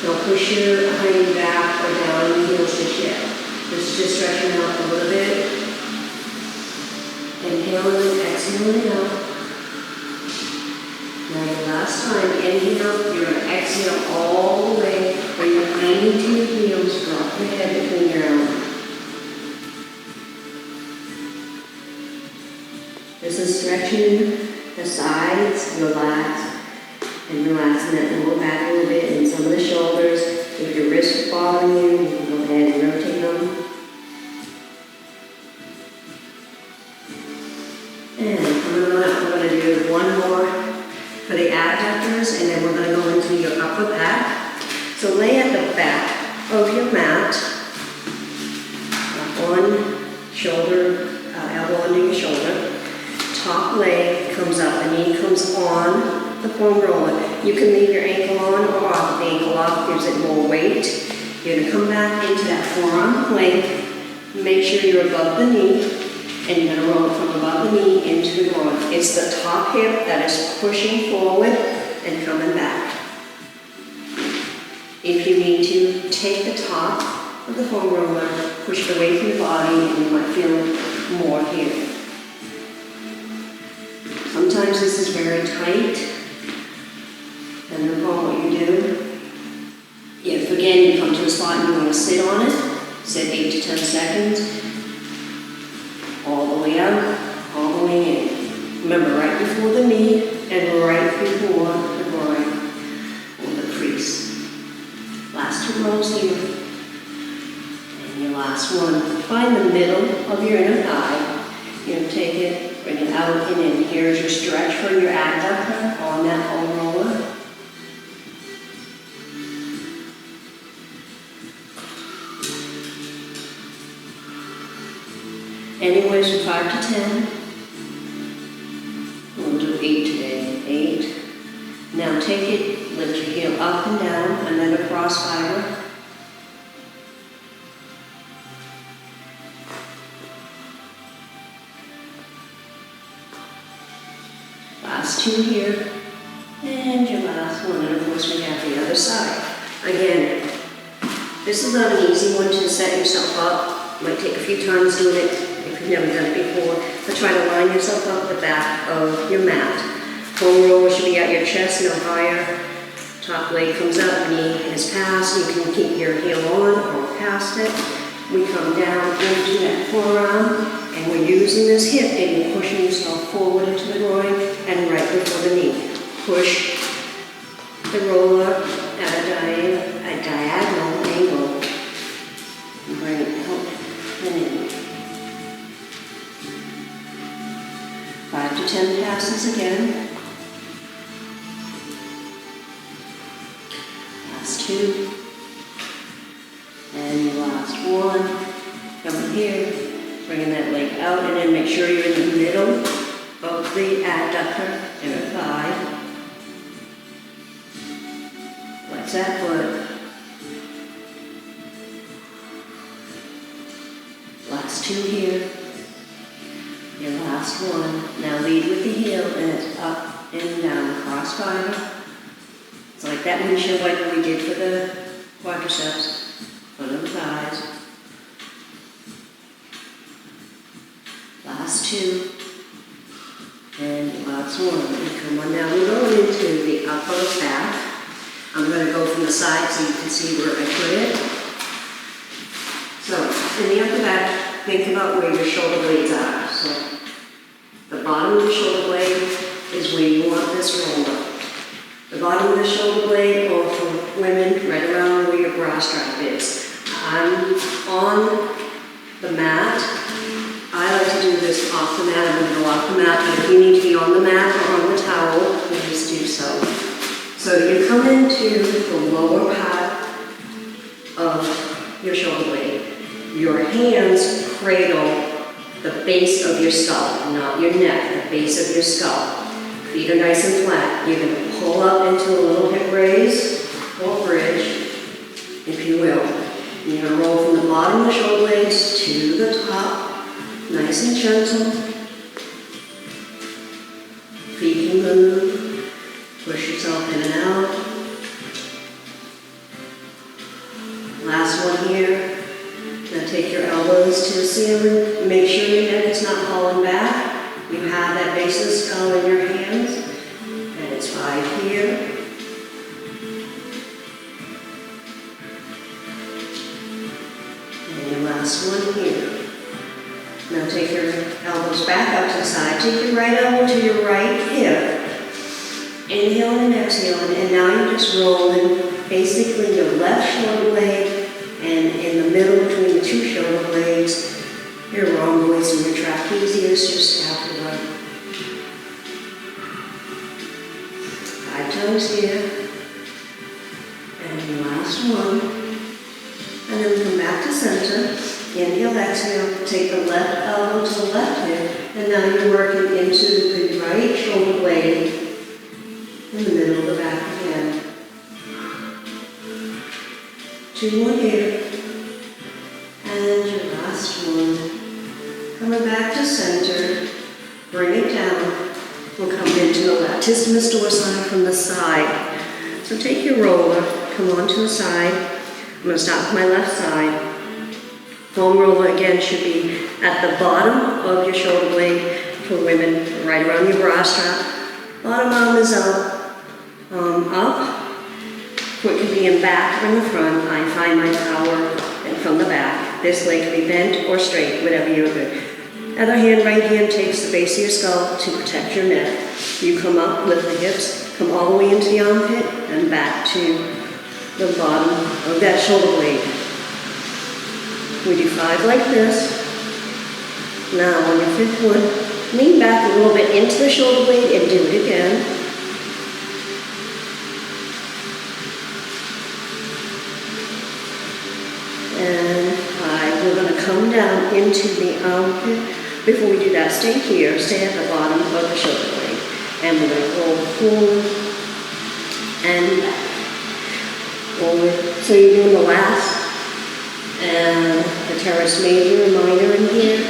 Don't push your hiney back or down in your heels just yet. This is just stretching out a little bit. Inhaling and exhaling out. Now your last time, inhale, you're going to exhale all the way where you're leaning to your heels, drop your head between your arms. This is stretching the sides, your lats, and relaxing that lower back a little bit and some of the shoulders. If your wrists are bothering you, you can go ahead and rotate them. And coming on up, we're going to do one more for the adductors, and then we're going to go into your upper back. So lay at the back of your mat, one shoulder, elbow under your shoulder. Top leg comes up, the knee comes on the foam roller. You can leave your ankle on or off. The ankle off gives it more weight. You're going to come back into that forearm plank. Make sure you're above the knee, and you're going to roll from above the knee into the groin. It's the top hip that is pushing forward and coming back. If you need to, take the top of the foam roller, push it away from your body, and you might feel more here. Sometimes this is very tight, and then what you do, if again you come to a spot and you want to sit on it, sit 8 to 10 seconds, all the way out, all the way in. Remember, right before the knee and right before the groin or the crease. Last 2 rows here, and your last one. Find the middle of your inner thigh. You're going to take it, bring it out and in. Here's your stretch for your adductor on that foam roller. Anyways, from 5 to 10. We'll do 8 today. 8. Now take it, lift your heel up and down, another cross fiber. Last 2 here, and your last one, and of course we have the other side. Again, this is not an easy one to set yourself up. Might take a few times doing it if you've never done it before, but try to line yourself up the back of your mat. Foam roller should be at your chest, no higher. Top leg comes up, knee is past. You can keep your heel on or past it. We come down into that forearm. And we're using this hip, and you're pushing yourself forward into the groin and right before the knee. Push the roller at a diagonal angle. And bring it out and in. 5 to 10 passes again. Last 2. And your last one. Come here. Bringing that leg out, and then make sure you're in the middle of the adductor and a thigh. Flex that foot. Last 2 here. Your last one. Now lead with the heel, and it's up and down, cross fiber. It's like that windshield wiper we did for the quadriceps, for the thighs. Last 2, and last one. And come on now, we're going into the upper back. I'm going to go from the side so you can see where I put it. So, in the upper back, think about where your shoulder blades are. So, the bottom of the shoulder blade is where you want this roller. The bottom of the shoulder blade, or for women, right around where your bra strap is. I'm on the mat. I like to do this off the mat. I'm going to go off the mat, but if you need to be on the mat or on the towel, please do so. So you come into the lower part of your shoulder blade. Your hands cradle the base of your skull, not your neck, the base of your skull. Feet are nice and flat. You're going to pull up into a little hip raise or bridge. you will. And you're going to roll from the bottom of the shoulder blades to the top, nice and gentle. Feet can move, push yourself in and out. Last one here. Now take your elbows to the ceiling. Make sure your neck is not falling back. You have that base of the skull in your hands. And it's 5 here. And your last one here. Now take your elbows back out to the side. Take your right elbow to your right hip. Inhaling and exhaling. And now you're just rolling basically your left shoulder blade and in the middle between the 2 shoulder blades, your rhomboids and your trapezius, your scapula. 5 times here. And your last one. And then we come back to center. Inhale, exhale, take the left elbow to the left hip, and now you're working into the right shoulder blade in the middle of the back again. 2 more here. And your last one. Coming back to center, bring it down. We'll come into the latissimus dorsi from the side. So take your roller, come onto the side. I'm going to start with my left side. Foam roller again should be at the bottom of your shoulder blade for women, right around your bra strap. Bottom arm is up, up. Foot can be in back or in the front. I find my power from the back. This leg can be bent or straight, whatever you're good. Other hand, right hand takes the base of your skull to protect your neck. You come up, lift the hips, come all the way into the armpit and back to the bottom of that shoulder blade. We do 5 like this. Now on your 5th one, lean back a little bit into the shoulder blade and do it again. And 5, we're going to come down into the armpit. Before we do that, stay here, stay at the bottom of the shoulder blade. And we're going to roll forward and back. Forward. So you're doing the last and the teres major and minor in here,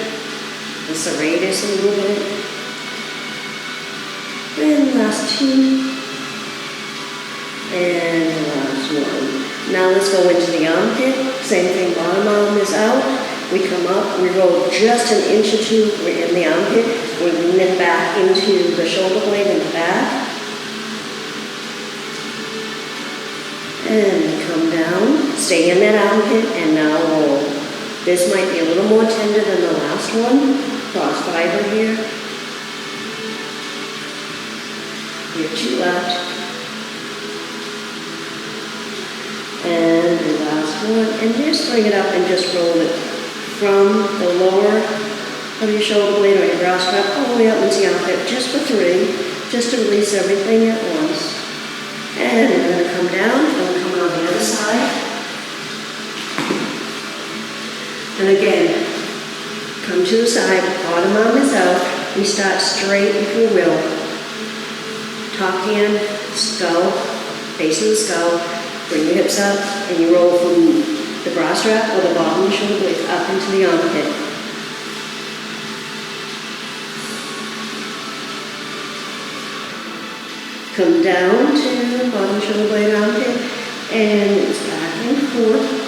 the serratus a little bit, and last 2, and the last 1. Now let's go into the armpit. Same thing, bottom arm is out. We come up, we roll just an inch or 2. We're in the armpit. We lean it back into the shoulder blade in the back. And we come down, stay in that armpit, and now roll. This might be a little more tender than the last one. Cross fiber here. We have 2 left. And the last one. And just bring it up and just roll it from the lower of your shoulder blade or your bra strap all the way up into the armpit, just for 3, just to release everything at once. And we're going to come down, and we're coming on the other side. And again, come to the side, bottom arm is out. We start straight if you will. Top hand, skull, base of the skull. Bring your hips up, and you roll from the bra strap or the bottom of the shoulder blade up into the armpit. Come down to the bottom shoulder blade armpit, and it's back and forth.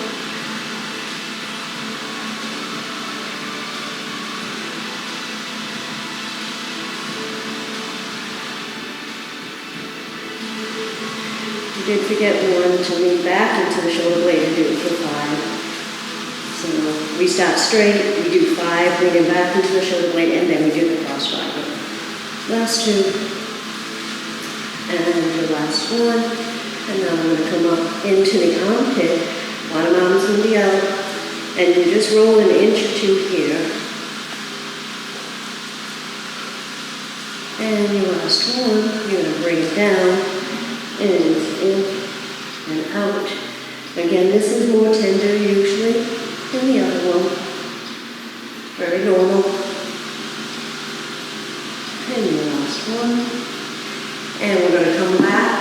You did forget one to lean back into the shoulder blade and do it for 5. So we start straight, we do 5, bring it back into the shoulder blade, and then we do the cross fiber. Last 2. And the last one, and now I'm going to come up into the armpit. Bottom arm is going to be out, and you just roll an inch or 2 here. And your last one, you're going to bring it down, and in and out. Again, this is more tender usually than the other one. Very normal. And your last one. And we're going to come back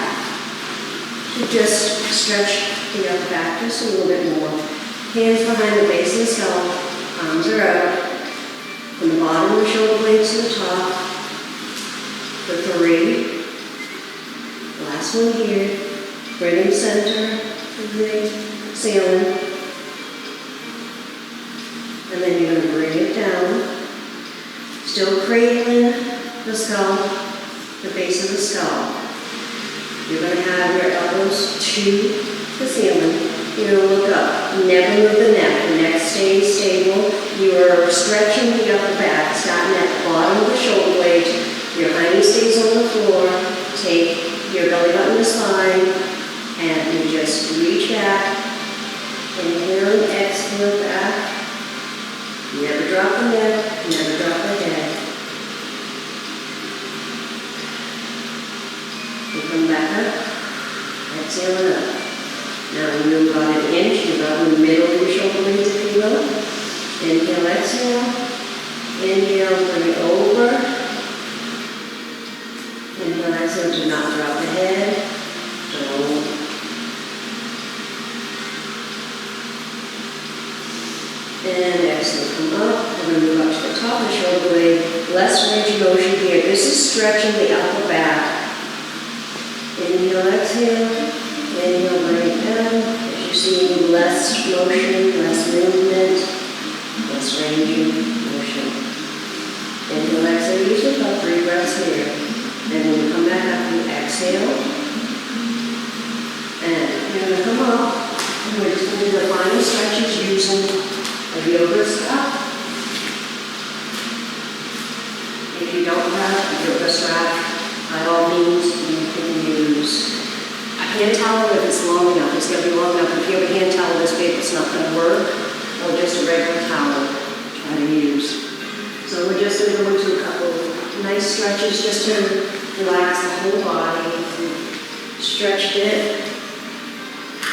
to just stretch the upper back just a little bit more. Hands behind the base of the skull, arms are out. From the bottom of the shoulder blades to the top. For 3. Last one here. Right in the center of the ceiling. And then you're going to bring it down. Still cradling the skull, the base of the skull. You're going to have your elbows to the ceiling. You're going to look up. Never move the neck. The neck stays stable. You are stretching the upper back, starting at the bottom of the shoulder blade. Your hiney stays on the floor. Take your belly button to spine, and you just reach back. Inhale and exhale back. Never drop the neck, never drop the head. You come back up, exhale and up. Now we move about an inch, you're about in the middle of your shoulder blades if you will. Inhale, exhale. Inhale, bring it over. Inhale, exhale, do not drop the head. Don't. And exhale, come up. We're going to move up to the top of the shoulder blade. Less range of motion here. This is stretching the upper back. Inhale, exhale. Inhale, bring it down. As you see, less motion, less movement, less range of motion. Inhale, exhale. Usually about 3 breaths here. And when you come back up, you exhale. And you're going to come up. And we're just going to do the final stretches using a yoga strap. If you don't have a yoga strap, by all means, you can use a hand towel if it's long enough. It's going to be long enough. If you have a hand towel this big, it's not going to work. Or just a regular towel, try to use. So we're just going to go into a couple of nice stretches just to relax the whole body. Stretched it.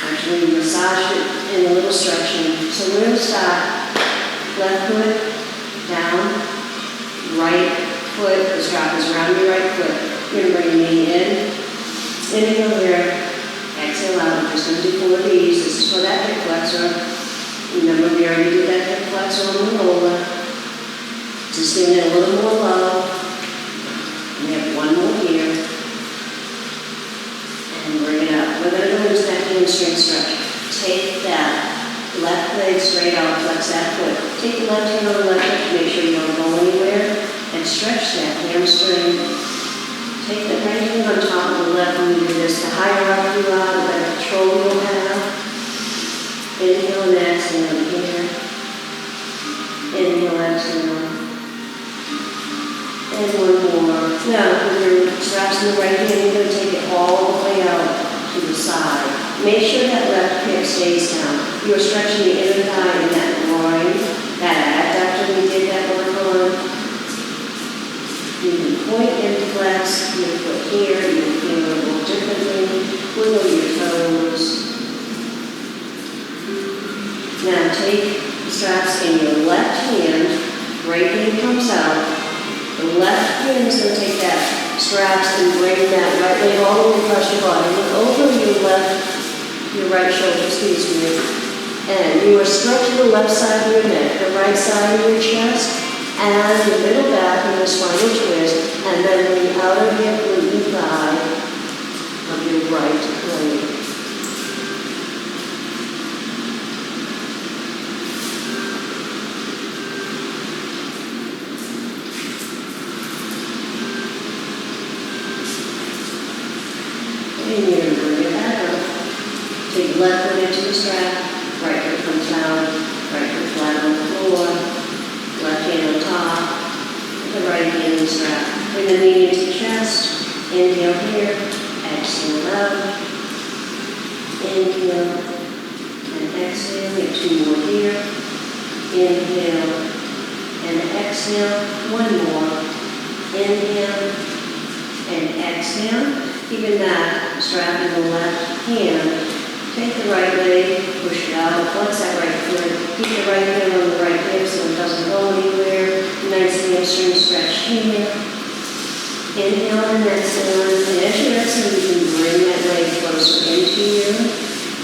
Actually, we massaged it in a little stretching. So we're going to start left foot down, right foot, the strap is around your right foot. You're going to bring your knee in, inhale here, exhale out. We're just going to do 4 of these. This is for that hip flexor. Remember, we already did that hip flexor on the roller. Just doing it a little more low. We have 1 more here. And bring it up. We're going to go into that hamstring stretch. Take that left leg straight out, flex that foot. Take the left hand on the left hip to make sure you don't go anywhere. And stretch that hamstring. Take the right hand on top of the left when you do this. The higher up you are, the better control you'll have. Inhale and exhale here. Inhale, exhale. And 1 more. Now, with your straps in the right hand, you're going to take it all the way out to the side. Make sure that left hip stays down. You are stretching the inner thigh and that groin, that adductor we did that work on. You can point and flex your foot here. You can feel it a little differently. Wiggle your toes. Now take the straps in your left hand. Right hand comes out. The left hand is going to take that straps and bring that right leg all the way across your body. Look over your right shoulder, excuse me. And you are stretching the left side of your neck, the right side of your chest, and the middle back in the spinal twist, and then the outer hip glute thigh of your right leg. And you're going to bring it back up. Take the left foot into the strap, right foot comes down, right foot flat on the floor, left hand on top, the right hand in the strap. Bring the knee into the chest, inhale here, exhale out, inhale, and exhale. We have 2 more here, inhale, and exhale, 1 more, inhale, and exhale. Keeping that strap in the left hand. Take the right leg, push it out, flex that right foot. Keep the right hand on the right hip so it doesn't go anywhere. Nice hamstring stretch here. Inhale and exhale. And as you exhale, you can bring that leg closer into you.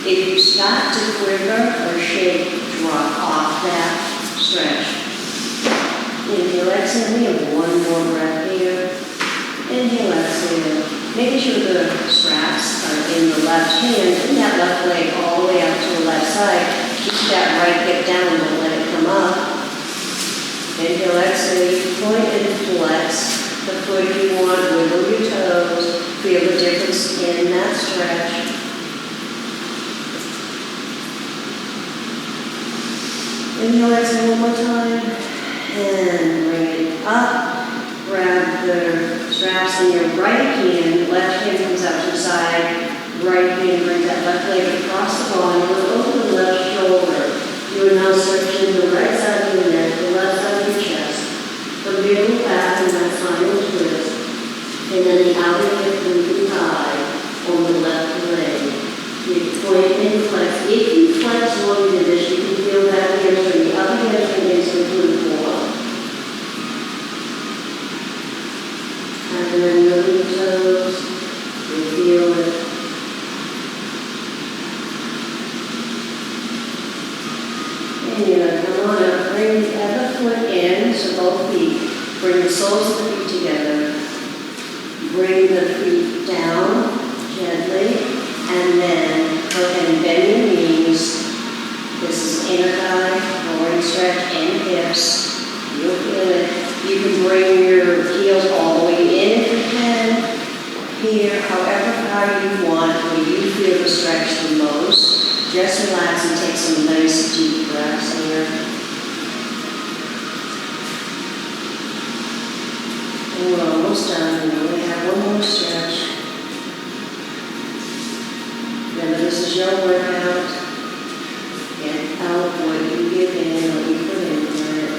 If you start to quiver or shake, drop off that stretch. Inhale, exhale, we have one more breath here. Inhale, exhale. Making sure the straps are in the left hand and that left leg all the way out to the left side. Keep that right hip down, don't let it come up. Inhale, exhale, point and flex the foot if you want, wiggle your toes, feel the difference in that stretch. Inhale, exhale one more time, and bring it up. Grab the straps in your right hand, left hand comes out to the side, right hand brings that left leg across the body, over the left shoulder. You are now stretching the right side of your neck, the left side of your chest. The middle back and that final twist. And then the outer hip moving high on the left leg. You point and flex. If you flex while you do this, you can feel that hamstring. The other hamstring is the glute wall. And then moving the toes, you feel it. And you're going to come on up, bring the other foot in, so both feet. Bring the soles of the feet together. Bring the feet down gently, and then go ahead and bend your knees. This is inner thigh, lower stretch, and hips. You'll feel it. You can bring your heels all the way in if you can. Here, however far you want, where you feel the stretch the most. Just relax and take some nice deep breaths here. And we're almost done. We only have one more stretch. Remember, this is your workout. Get out what you give in, what you put into it.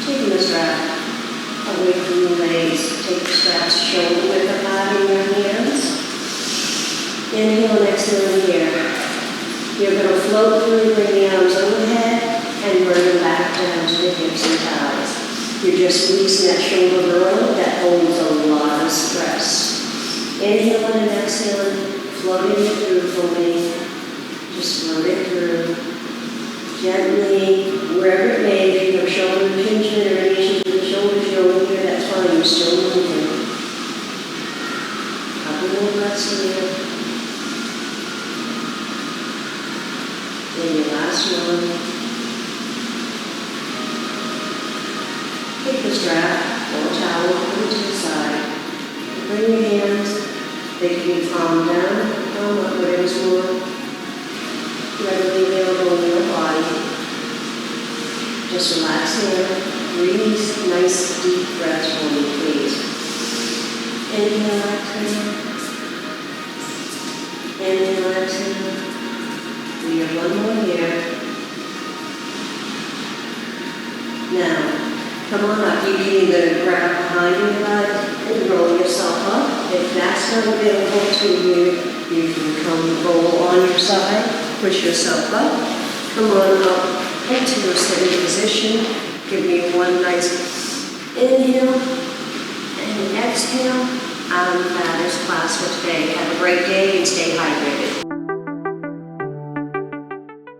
Taking the strap away from your legs. Take the straps shoulder width apart in your hands. Inhale and exhale here. You're going to float through, bring the arms overhead, and bring them back down to the hips and thighs. You're just releasing that shoulder girdle that holds a lot of stress. Inhale and exhale, floating it through for me. Just float it through. Gently, wherever it may, if you have shoulder tension or any issues with the shoulders going here, that's fine, you're still moving. Couple more breaths here. Then your last one. Take the strap or towel, put it to the side. Bring your hands, they can be palm down, palm up, whatever's more readily available in your body. Just relax here. Breathe nice deep breaths for me, please. Inhale, exhale. Inhale, exhale. We have one more here. Now, come on up. You can either grab behind your butt and roll yourself up. If that's not available to you, you can come roll on your side, push yourself up. Come on up into your sitting position. Give me one nice inhale and exhale. That is class for today. Have a great day and stay hydrated.